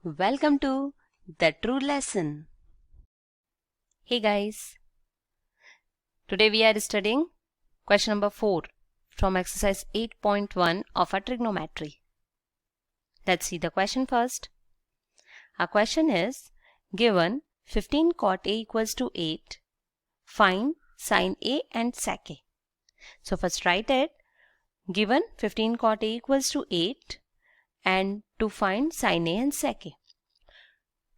Welcome to The True Lesson. Hey guys, today we are studying question number 4 from exercise 8.1 of our trigonometry. Let's see the question first. Our question is given 15 cot A equals to 8, find sin A and sec A. So first write it, given 15 cot A equals to 8 and to find sin A and sec A.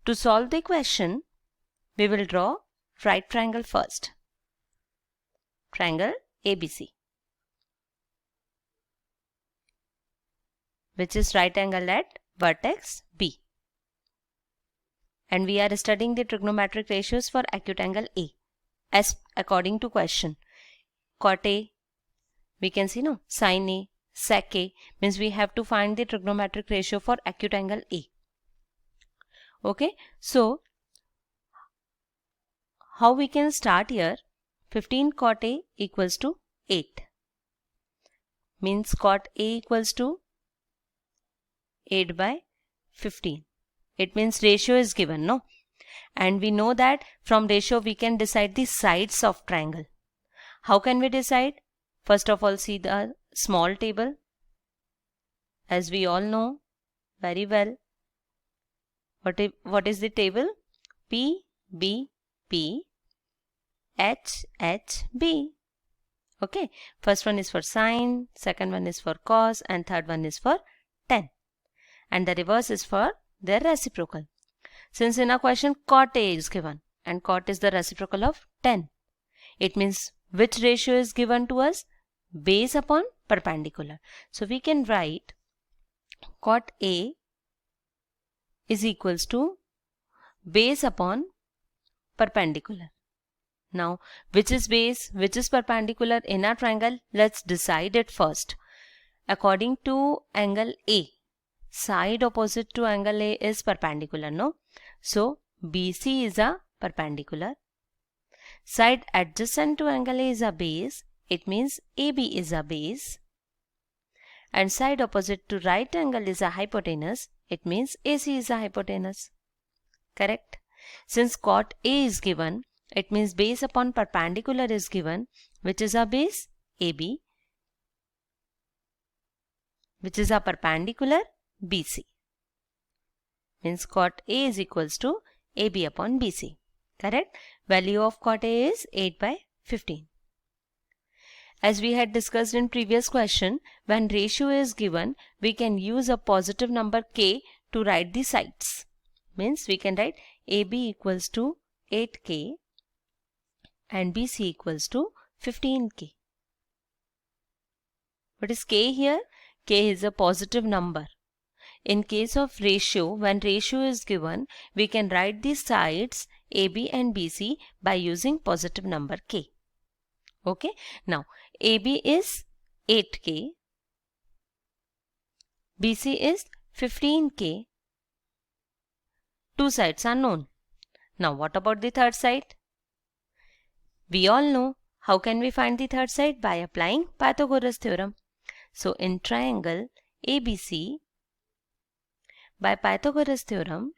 To solve the question, we will draw right triangle first. Triangle ABC, which is right angle at vertex B. And we are studying the trigonometric ratios for acute angle A as according to question. Cot A, we can see no, sin A, sec A, means we have to find the trigonometric ratio for acute angle A. Okay, so how we can start here? 15 cot A equals to 8. Means cot A equals to 8 by 15. It means ratio is given, no? And we know that from ratio we can decide the sides of triangle. How can we decide? First of all, see the small table. As we all know very well, what is the table? P, B, P, H, H, B. Okay, first one is for sine, second one is for cos, and third one is for tan. And the reverse is for their reciprocal. Since in our question cot A is given and cot is the reciprocal of tan, it means which ratio is given to us? Base upon perpendicular. So we can write cot A is equals to base upon perpendicular. Now which is base, which is perpendicular in our triangle? Let's decide it first. According to angle A, side opposite to angle A is perpendicular, no? So BC is a perpendicular. Side adjacent to angle A is a base. It means AB is a base. And side opposite to right angle is a hypotenuse. It means AC is a hypotenuse. Correct? Since cot A is given, it means base upon perpendicular is given, which is a base? AB, which is a perpendicular? BC. Means cot A is equals to AB upon BC. Correct? Value of cot A is 8 by 15. As we had discussed in previous question, when ratio is given, we can use a positive number k to write the sides. Means we can write AB equals to 8k and BC equals to 15k. What is k here? K is a positive number. In case of ratio, when ratio is given, we can write the sides AB and BC by using positive number k. Okay, now AB is 8k, BC is 15k. Two sides are known. Now what about the third side? We all know. How can we find the third side? By applying Pythagoras theorem. So in triangle ABC, by Pythagoras theorem,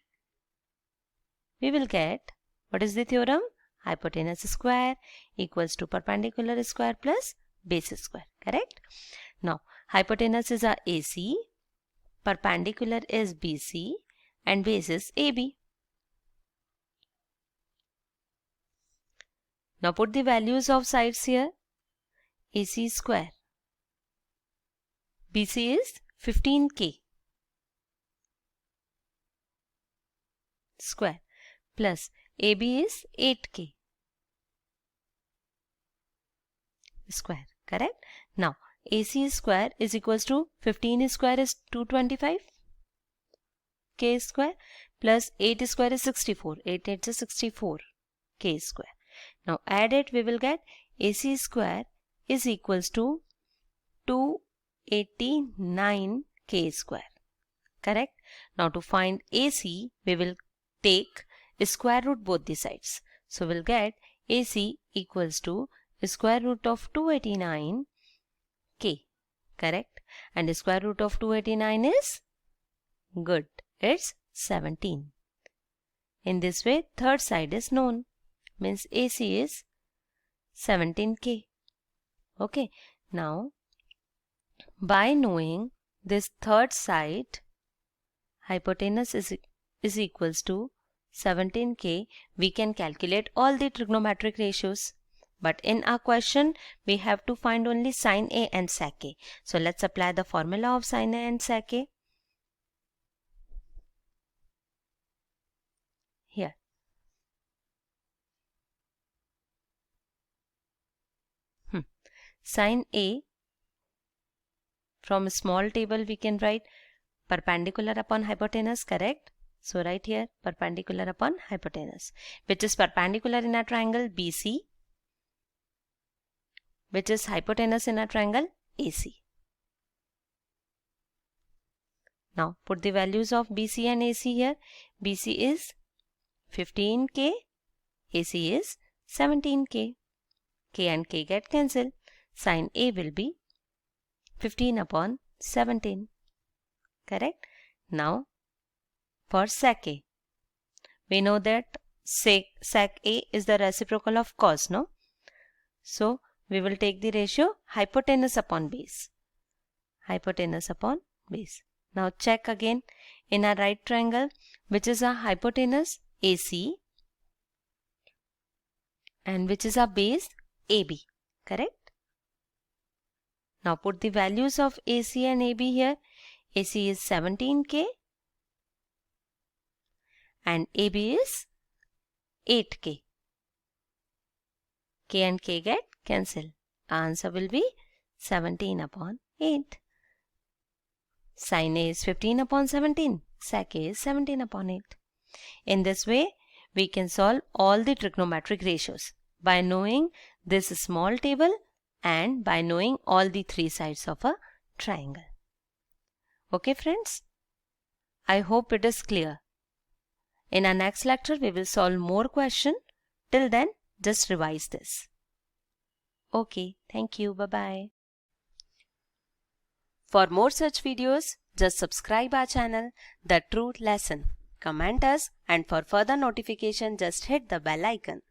we will get, what is the theorem? Hypotenuse square equals to perpendicular square plus base square. Correct? Now hypotenuse is a AC, perpendicular is BC, and base is AB. Now put the values of sides here. AC square, BC is 15k square plus AB is 8k square. Correct? Now AC square is equals to 15 square is 225 k square plus 8 square is 64. 8 8 is 64 k square. Now add it, we will get AC square is equals to 289 k square. Correct? Now to find AC, we will take square root both the sides. So we'll get AC equals to square root of 289 k. Correct? And square root of 289 is good. It's 17. In this way, third side is known, means AC is 17K. Okay, now by knowing this third side, hypotenuse is equals to 17K, we can calculate all the trigonometric ratios. But in our question, we have to find only sine A and sec A. So let's apply the formula of sine A and sec A. Here. Sine A, from a small table we can write perpendicular upon hypotenuse, correct? So right here, perpendicular upon hypotenuse, which is perpendicular in a triangle BC, which is hypotenuse in a triangle AC. Now put the values of BC and AC here. BC is 15K, AC is 17K. K and K get cancelled. Sine A will be 15 upon 17. Correct? Now for sec A, we know that sec A is the reciprocal of cos, no? So we will take the ratio hypotenuse upon base. Hypotenuse upon base. Now check again in a right triangle, which is a hypotenuse AC and which is a base AB. Correct? Now put the values of AC and AB here. AC is 17K and AB is 8K. K and K get cancelled. Answer will be 17 upon 8. Sine A is 15 upon 17. Sec A is 17 upon 8. In this way, we can solve all the trigonometric ratios by knowing this small table and by knowing all the three sides of a triangle. Okay friends, I hope it is clear. In our next lecture, we will solve more questions. Till then, just revise this. Okay, thank you. Bye-bye. For more such videos, just subscribe our channel, The Truth Lesson. Comment us, and for further notification, just hit the bell icon.